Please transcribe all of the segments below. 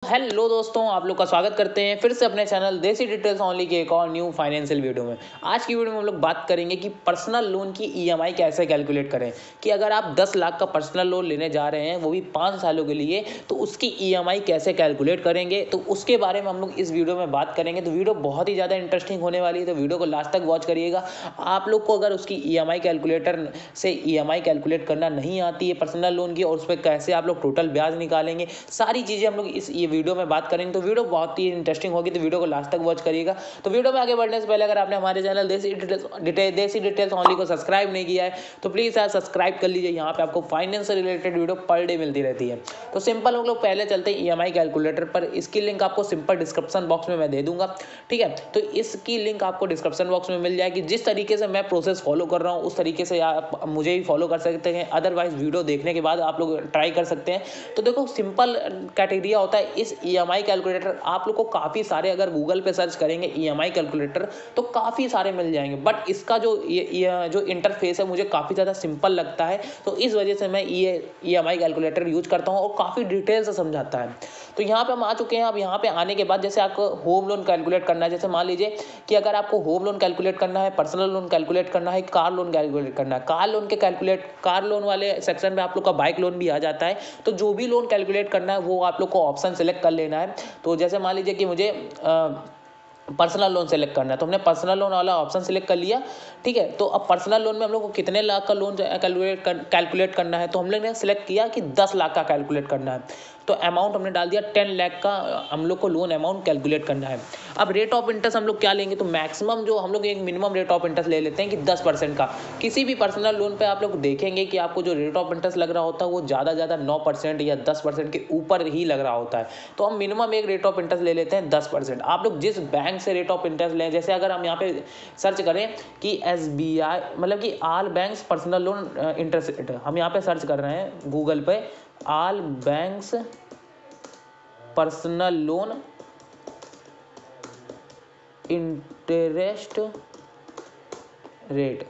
Hello दोस्तों, आप लोग का स्वागत करते हैं फिर से अपने चैनल देसी डिटेल्स ओनली के एक और न्यू फाइनेंशियल वीडियो में। आज की वीडियो में हम लोग बात करेंगे कि पर्सनल लोन की ईएमआई कैसे कैलकुलेट करें। कि अगर आप 10 लाख का पर्सनल लोन लेने जा रहे हैं, वो भी 5 सालों के लिए, तो उसकी ईएमआई कैसे कैलकुलेट करेंगे, तो उसके बारे में हम लोग इस वीडियो में बात करेंगे। तो वीडियो बहुत ही ज़्यादा इंटरेस्टिंग होने वाली है, तो वीडियो को लास्ट तक वॉच करिएगा। आप लोग को अगर उसकी ईएमआई कैलकुलेटर से ईएमआई कैलकुलेट करना नहीं आती है पर्सनल लोन की, और उस पर कैसे आप लोग टोटल ब्याज निकालेंगे, सारी चीज़ें हम लोग इस ये वीडियो में बात करेंगे। तो वीडियो बहुत ही इंटरेस्टिंग होगी, तो वीडियो को लास्ट तक वॉच करिएगा। तो वीडियो में आगे बढ़ने से पहले अगर आपने हमारे चैनल देसी डिटेल्स ओनली को सब्सक्राइब नहीं किया है, तो प्लीज़ यार सब्सक्राइब कर लीजिए। यहाँ पे आपको फाइनेंस से रिलेटेड वीडियो पर डे मिलती रहती है। तो सिंपल हम लोग पहले चलते हैं ईएमआई कैलकुलेटर पर। इसकी लिंक आपको सिंपल डिस्क्रिप्शन बॉक्स में मैं दे दूंगा, ठीक है। तो इसकी लिंक आपको डिस्क्रिप्शन बॉक्स में मिल जाएगी। जिस तरीके से मैं प्रोसेस फॉलो कर रहा हूँ, उस तरीके से आप मुझे भी फॉलो कर सकते हैं। अदरवाइज वीडियो देखने के बाद आप लोग ट्राई कर सकते हैं। तो देखो, सिंपल कैटेगरिया होता है इस ईएमआई कैलकुलेटर। आप लोग को काफ़ी सारे, अगर गूगल पे सर्च करेंगे ईएमआई कैलकुलेटर, तो काफ़ी सारे मिल जाएंगे। बट इसका जो जो इंटरफेस है मुझे काफ़ी ज़्यादा सिंपल लगता है, तो इस वजह से मैं ईएमआई कैलकुलेटर यूज करता हूँ और काफ़ी डिटेल से समझाता है। तो यहाँ पे हम आ चुके हैं। अब यहाँ पे आने के बाद जैसे आपको होम लोन कैलकुलेट करना है, जैसे मान लीजिए कि अगर आपको होम लोन कैलकुलेट करना है, पर्सनल लोन कैलकुलेट करना है, कार लोन कैलकुलेट करना है। कार लोन वाले सेक्शन में आप लोग का बाइक लोन भी आ जाता है। तो जो भी लोन कैलकुलेट करना है वो आप लोग को ऑप्शन सेलेक्ट कर लेना है। तो जैसे मान लीजिए कि मुझे पर्सनल लोन सेलेक्ट करना है, तो हमने पर्सनल लोन वाला ऑप्शन सेलेक्ट कर लिया, ठीक है। तो अब पर्सनल लोन में हम लोग को कितने लाख का लोन कैलकुलेट करना है, तो हम लोग ने सेलेक्ट किया कि 10 लाख का कैलकुलेट करना है। तो अमाउंट हमने डाल दिया 10 लाख का, हम लोग को लोन अमाउंट कैलकुलेट करना है। अब रेट ऑफ इंटरेस्ट हम लोग क्या लेंगे, तो मैक्सिमम जो हम लोग एक मिनिमम रेट ऑफ इंटरेस्ट ले लेते हैं कि 10% का। किसी भी पर्सनल लोन पे आप लोग देखेंगे कि आपको जो रेट ऑफ इंटरेस्ट लग रहा होता है वो ज़्यादा 9% या 10% के ऊपर ही लग रहा होता है। तो हम मिनिमम एक रेट ऑफ इंटरेस्ट ले लेते हैं 10%। आप लोग जिस बैंक से रेट ऑफ इंटरेस्ट लें, जैसे अगर हम यहाँ पे सर्च करें कि एसबीआई, मतलब कि all banks personal loan interest rate, हम यहाँ पे सर्च कर रहे हैं गूगल पे all banks personal loan interest rate,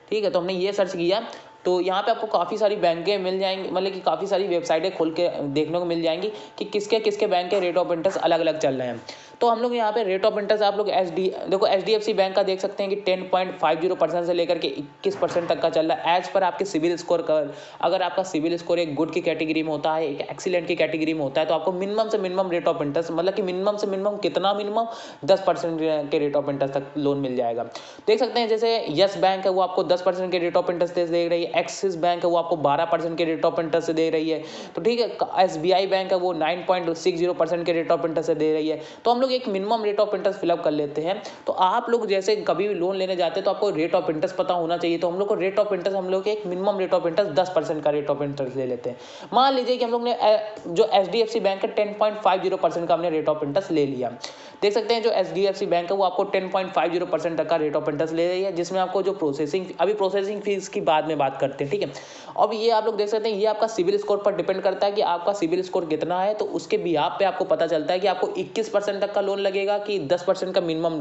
ठीक है। तो हमने ये सर्च किया, तो यहाँ पे आपको काफ़ी सारी बैंकें मिल जाएंगी, मतलब कि काफ़ी सारी वेबसाइटें खोल के देखने को मिल जाएंगी कि किसके किसके बैंक के रेट ऑफ इंटरेस्ट अलग अलग चल रहे हैं। तो हम लोग यहाँ पे रेट ऑफ इंटरेस्ट आप लोग देखो एचडीएफसी बैंक का देख सकते हैं कि 10.50% से लेकर के 21% तक का चल रहा है, एज पर आपके सिविल स्कोर का। अगर आपका सिविल स्कोर एक गुड की कैटेगरी में होता है, एक एक्सीलेंट की कैटेगरी में होता है, तो आपको मिनिमम से मिनिमम रेट ऑफ इंटरेस्ट, मतलब कि मिनिमम से मिनिमम कितना, मिनिमम 10% के रेट ऑफ इंटरेस्ट तक लोन मिल जाएगा। देख सकते हैं जैसे यस बैंक है वो आपको 10% के रेट ऑफ इंटरेस्ट दे रही है, एक्सिस बैंक है वो आपको 12% के रेट ऑफ इंटरेस्ट से दे रही है, तो ठीक है। एसबीआई बैंक है वो 9.60% के रेट ऑफ इंटरेस्ट से दे रही है। तो हम लोग एक minimum rate of interest fill up कर लेते हैं। तो आप लोग जैसे कभी भी लोन लेने जाते हैं तो आपको रेट ऑफ इंटरेस्ट पता होना चाहिए। तो हम लोग को रेट ऑफ इंटरेस्ट, हम लोग एक मिनिमम रेट ऑफ इंटरेस्ट 10% का रेट ऑफ इंटरेस्ट ले लेते हैं। मान लीजिए कि हम लोग ने जो एचडीएफसी बैंक है 10.50% का हमने रेट ऑफ इंटरेस्ट ले लिया। देख सकते हैं जो एचडीएफसी बैंक है वो आपको 10.50% तक का रेट ऑफ इंटरेस्ट ले रही है, जिसमें आपको जो प्रोसेसिंग फीस की बाद में बात करते हैं, ठीक है। अब ये आप लोग देख सकते हैं, ये आपका सिविल स्कोर पर डिपेंड करता है कि आपका सिविल स्कोर कितना है। तो उसके बिहाफ पे आपको पता चलता है कि आपको 21% तक का लोन लगेगा कि 10% का मिनिमम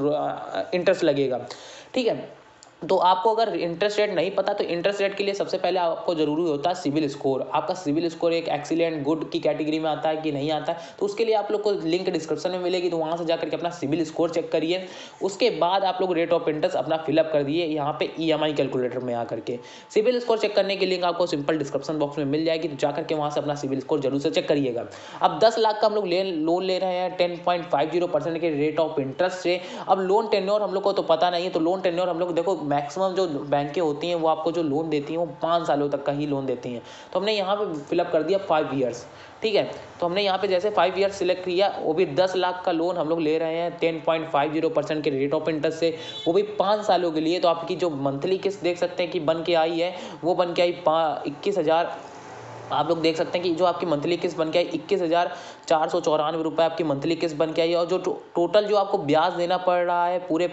इंटरेस्ट लगेगा, ठीक है। तो आपको अगर इंटरेस्ट रेट नहीं पता, तो इंटरेस्ट रेट के लिए सबसे पहले आपको जरूरी होता है सिविल स्कोर। आपका सिविल स्कोर एक एक्सीलेंट गुड की कैटेगरी में आता है कि नहीं आता है, तो उसके लिए आप लोग को लिंक डिस्क्रिप्शन में मिलेगी, तो वहाँ से जाकर के अपना सिविल स्कोर चेक करिए। उसके बाद आप लोग रेट ऑफ इंटरेस्ट अपना फिलअप कर दिए यहाँ पे ईएमआई कैलकुलेटर में आकर के। सिविल स्कोर चेक करने की लिंक आपको सिंपल डिस्क्रिप्शन बॉक्स में मिल जाएगी, तो जाकर के वहाँ से अपना सिविल स्कोर जरूर से चेक करिएगा। अब 10 लाख का हम लोग लोन ले रहे हैं 10.50% के रेट ऑफ इंटरेस्ट से। अब लोन टेन्योर हम लोग को तो पता नहीं है, तो लोन टेन्योर हम लोग देखो मैक्सिमम जो बैंकें होती हैं वो आपको जो लोन देती हैं वो 5 सालों तक का ही लोन देती हैं। तो हमने यहाँ पे फिलअप कर दिया 5 ईयर्स, ठीक है। तो हमने यहाँ पे जैसे 5 ईयर्स सिलेक्ट किया, वो भी 10 लाख का लोन हम लोग ले रहे हैं 10.50% के रेट ऑफ इंटरेस्ट से, वो भी 5 सालों के लिए। तो आपकी जो मंथली किस्त देख सकते हैं कि बन के आई है, वो बन के आई 21,000। आप लोग देख सकते हैं कि जो आपकी मंथली किस्त बन के आई 21,494 रुपये आपकी मंथली किस्त बन के आई है। और जो टोटल जो आपको ब्याज देना पड़ रहा है पूरे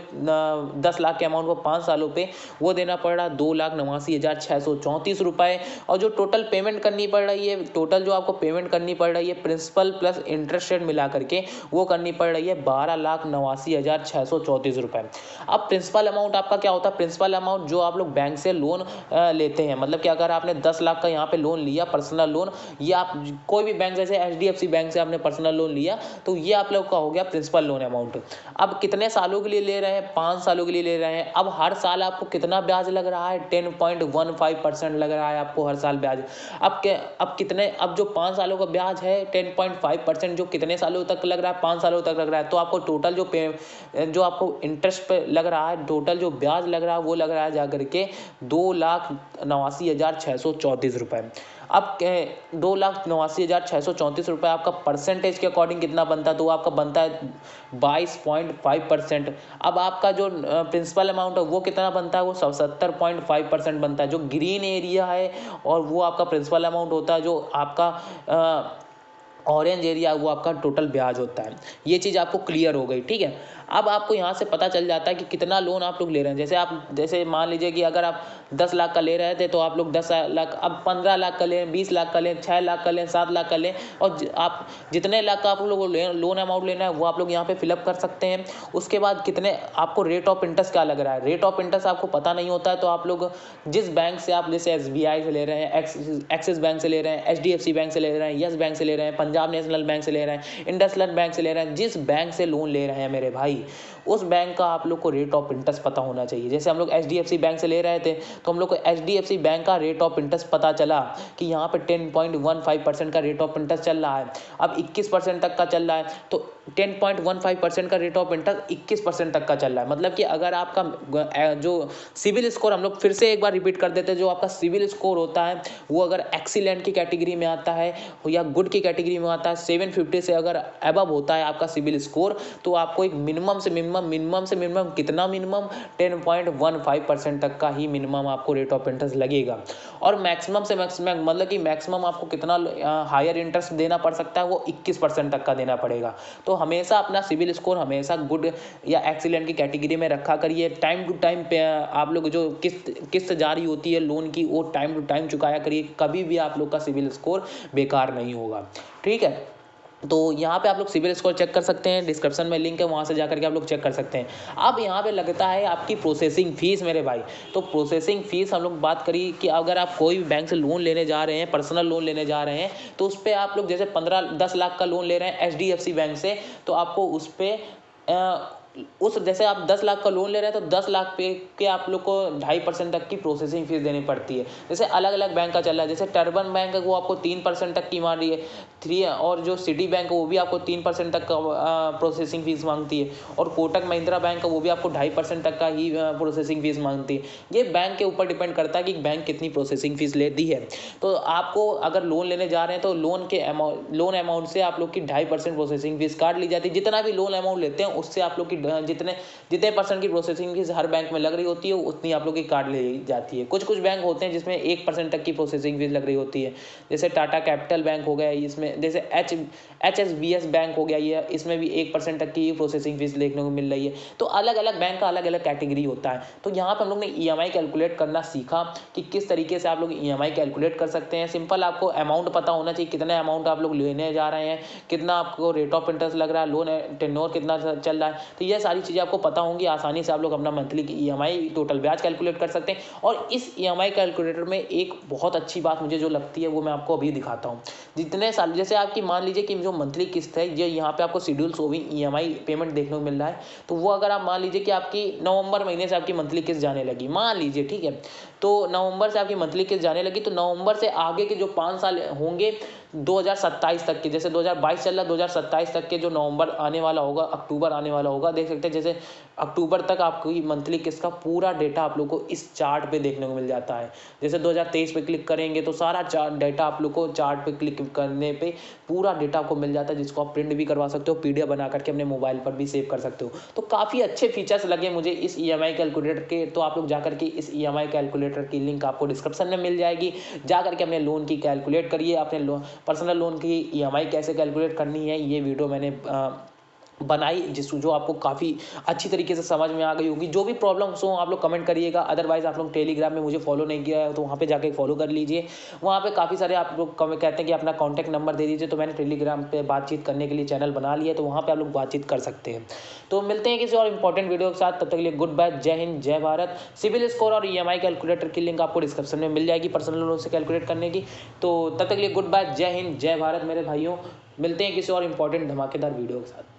10 लाख के अमाउंट को 5 सालों पे, वो देना पड़ रहा है 2,89,634 रुपये। और जो टोटल पेमेंट करनी पड़ रही है, टोटल जो आपको पेमेंट करनी पड़ रही है प्रिंसिपल प्लस इंटरेस्ट रेट मिला करके, वो करनी पड़ रही है 12,89,634 रुपये। अब प्रिंसिपल अमाउंट आपका क्या होता है, प्रिंसिपल अमाउंट जो आप लोग बैंक से लोन लेते हैं, मतलब कि अगर आपने 10 लाख का यहाँ पे लोन लिया पर्सनल लोन, ये आप कोई भी बैंक जैसे एचडीएफसी बैंक से आपने पर्सनल लोन लिया तो ये आप लोग का हो गया प्रिंसिपल लोन अमाउंट। अब कितने सालों के लिए ले रहे हैं, 5 सालों के लिए ले रहे हैं। अब हर साल आपको कितना ब्याज लग रहा है, 10.15% लग रहा है आपको हर साल ब्याज। अब जो 5 सालों का ब्याज है 10.5%, जो कितने सालों तक लग रहा है, 5 सालों तक लग रहा है। तो आपको टोटल जो आपको इंटरेस्ट पे लग रहा है, टोटल जो ब्याज लग रहा है वो लग रहा है जाकर के 2,89,634 रुपये। अब 2,89,634 रुपये आपका परसेंटेज के अकॉर्डिंग कितना बनता है, तो आपका बनता है 22.5%। अब आपका जो प्रिंसिपल अमाउंट है वो कितना बनता है, वो 70.5% बनता है। जो ग्रीन एरिया है और वो आपका प्रिंसिपल अमाउंट होता है, जो आपका ऑरेंज एरिया वो आपका टोटल ब्याज होता है। ये चीज़ आपको क्लियर हो गई, ठीक है। अब आपको यहाँ से पता चल जाता है कि कितना लोन आप लोग ले रहे हैं। जैसे मान लीजिए कि अगर आप 10 लाख का ले रहे थे तो आप लोग 10 लाख, अब 15 लाख का लें, 20 लाख का लें, 6 लाख का लें, 7 लाख का लें, और आप जितने लाख का आप लोग लोन अमाउंट लेना है वो आप लोग यहाँ पे फिलअप कर सकते हैं। उसके बाद कितने आपको रेट ऑफ इंटरेस्ट क्या लग रहा है, रेट ऑफ इंटरेस्ट आपको पता नहीं होता है तो आप लोग जिस बैंक से आप, जैसे SBI से ले रहे हैं, एक्सिस बैंक से ले रहे हैं, HDFC बैंक से ले रहे हैं, यस बैंक से ले रहे हैं, पंजाब नेशनल बैंक से ले रहे हैं, इंडसइंड बैंक से ले रहे हैं, जिस बैंक से लोन ले रहे हैं मेरे भाई, उस बैंक का आप लोग को रेट ऑफ इंटरेस्ट पता होना चाहिए। जैसे हम लोग HDFC बैंक से ले रहे थे तो हम लोग को HDFC बैंक का रेट ऑफ इंटरेस्ट पता चला कि यहाँ पे 10.15% का रेट ऑफ इंटरेस्ट चल रहा है। अब 21% तक का चल रहा है, तो 10.15% का रेट ऑफ इंटरेस्ट 21% तक का चल रहा है। मतलब कि अगर आपका जो सिविल स्कोर, हम लोग फिर से एक बार रिपीट कर देते हैं, जो आपका सिविल स्कोर होता है वो अगर एक्सीलेंट की कैटेगरी में आता है या गुड की कैटेगरी में आता है, 750 से अगर अबव होता है आपका सिविल स्कोर, तो आपको एक मिनिमम से मिनिमम कितना, मिनिमम 10.15% तक का ही मिनिमम आपको रेट ऑफ इंटरेस्ट लगेगा। और मैक्सिमम से मैक्सिमम, मतलब कि मैक्सिमम आपको कितना हायर इंटरेस्ट देना पड़ सकता है, वो 21% तक का देना पड़ेगा। तो हमेशा अपना सिविल स्कोर हमेशा गुड या एक्सीलेंट की कैटेगरी में रखा करिए। टाइम टू टाइम पे आप लोग जो किस्त जारी होती है लोन की, वो टाइम टू टाइम चुकाया करिए। कभी भी आप लोग का सिविल स्कोर बेकार नहीं होगा, ठीक है। तो यहाँ पे आप लोग सिविल स्कोर चेक कर सकते हैं, डिस्क्रिप्शन में लिंक है, वहाँ से जाकर के आप लोग चेक कर सकते हैं। अब यहाँ पे लगता है आपकी प्रोसेसिंग फीस मेरे भाई। तो प्रोसेसिंग फीस हम लोग बात करिए कि अगर आप कोई भी बैंक से लोन लेने जा रहे हैं, पर्सनल लोन लेने जा रहे हैं, तो उस पर आप लोग जैसे 10 लाख का लोन ले रहे हैं HDFC बैंक से, तो आपको उस पर जैसे आप 10 लाख का लोन ले रहे हैं तो 10 लाख पे के आप लोग को 2.5% तक की प्रोसेसिंग फीस देनी पड़ती है। जैसे अलग अलग बैंक का चल रहा है, जैसे टर्बन बैंक है वो आपको 3% तक की मार रही है, और जो सिटी बैंक है वो भी आपको 3% तक का प्रोसेसिंग फीस मांगती है, और कोटक महिंद्रा बैंक है वो भी आपको 2.5% तक का ही प्रोसेसिंग फीस मांगती है। ये बैंक के ऊपर डिपेंड करता है कि बैंक कितनी प्रोसेसिंग फीस लेती है। तो आपको अगर लोन लेने जा रहे हैं तो लोन अमाउंट से आप लोग की 2.5% प्रोसेसिंग फीस काट ली जाती है। जितना भी लोन अमाउंट लेते हैं उससे आप लोग की जितने परसेंट की प्रोसेसिंग फीस हर बैंक में लग रही होती है उतनी आप लोग की काट ली जाती है। कुछ बैंक होते हैं जिसमें 1% तक की प्रोसेसिंग फीस लग रही होती है, जैसे टाटा कैपिटल बैंक हो गया, इसमें जैसे HSBC बैंक हो गया, ये इसमें भी 1% तक की प्रोसेसिंग फीस देखने को मिल रही है। तो अलग अलग बैंक का अलग अलग कैटेगरी होता है। तो यहाँ पर हम लोग ने EMI कैलकुलेट करना सीखा कि किस तरीके से आप लोग EMI कैलकुलेट कर सकते हैं। सिंपल आपको अमाउंट पता होना चाहिए, कितना अमाउंट आप लोग लेने जा रहे हैं, कितना आपको रेट ऑफ इंटरेस्ट लग रहा है, लोन टेन्योर कितना चल रहा है। तो ये सारी चीज़ें आपको पता होंगी, आसानी से आप लोग अपना मंथली की EMI टोटल ब्याज कैलकुलेट कर सकते हैं। और इस EMI कैलकुलेटर में एक बहुत अच्छी बात मुझे जो लगती है वो मैं आपको अभी दिखाता हूँ। जितने साल, जैसे आपकी मान लीजिए कि जो मंथली किस्त है, ये यहाँ पे आपको शेड्यूल शोविंग EMI पेमेंट देखने को मिल रहा है। तो वो अगर आप मान लीजिए कि आपकी नवंबर महीने से आपकी मंथली किस्त जाने लगी, मान लीजिए, ठीक है, तो नवंबर से आपकी मंथली किस्त जाने लगी, तो नवंबर से आगे के जो 5 साल होंगे 2027 तक के, जैसे 2022 चल रहा है, 2027 तक के जो नवंबर आने वाला होगा, अक्टूबर आने वाला होगा, देख सकते हैं जैसे अक्टूबर तक आपकी मंथली किस्त का पूरा डेटा आप लोग को इस चार्ट पे देखने को मिल जाता है। जैसे 2023 पे क्लिक करेंगे तो सारा डेटा आप लोग को चार्ट पे क्लिक करने पे पूरा डेटा आपको मिल जाता है, जिसको आप प्रिंट भी करवा सकते हो, PDF बना करके अपने मोबाइल पर भी सेव कर सकते हो। तो काफ़ी अच्छे फीचर्स लगे मुझे इस EMI कैलकुलेटर के। तो आप लोग जाकर के इस EMI कैलकुलेटर की लिंक आपको डिस्क्रिप्शन में मिल जाएगी, जाकर के अपने लोन की कैलकुलेट करिए। अपने पर्सनल लोन की EMI कैसे कैलकुलेट करनी है, ये वीडियो मैंने बनाई, जो आपको काफ़ी अच्छी तरीके से समझ में आ गई होगी। जो भी प्रॉब्लम्स हो आप लोग कमेंट करिएगा। अदरवाइज आप लोग टेलीग्राम में मुझे फॉलो नहीं किया है तो वहाँ पे जाके फॉलो कर लीजिए। वहाँ पे काफ़ी सारे आप लोग कहते हैं कि अपना कॉन्टैक्ट नंबर दे दीजिए, तो मैंने टेलीग्राम पे बातचीत करने के लिए चैनल बना लिया है, तो वहाँ पर आप लोग बातचीत कर सकते हैं। तो मिलते हैं किसी और इंपॉर्टेंट वीडियो के साथ, तब तक के लिए गुड बाय, जय हिंद, जय भारत। सिविल स्कोर और EMI कैलकुलेटर की लिंक आपको डिस्क्रिप्शन में मिल जाएगी पर्सनल लोन से कैलकुलेट करने की। तो तब तक के लिए गुड बाय, जय हिंद, जय भारत मेरे भाइयों। मिलते हैं किसी और इंपॉर्टेंट धमाकेदार वीडियो के साथ।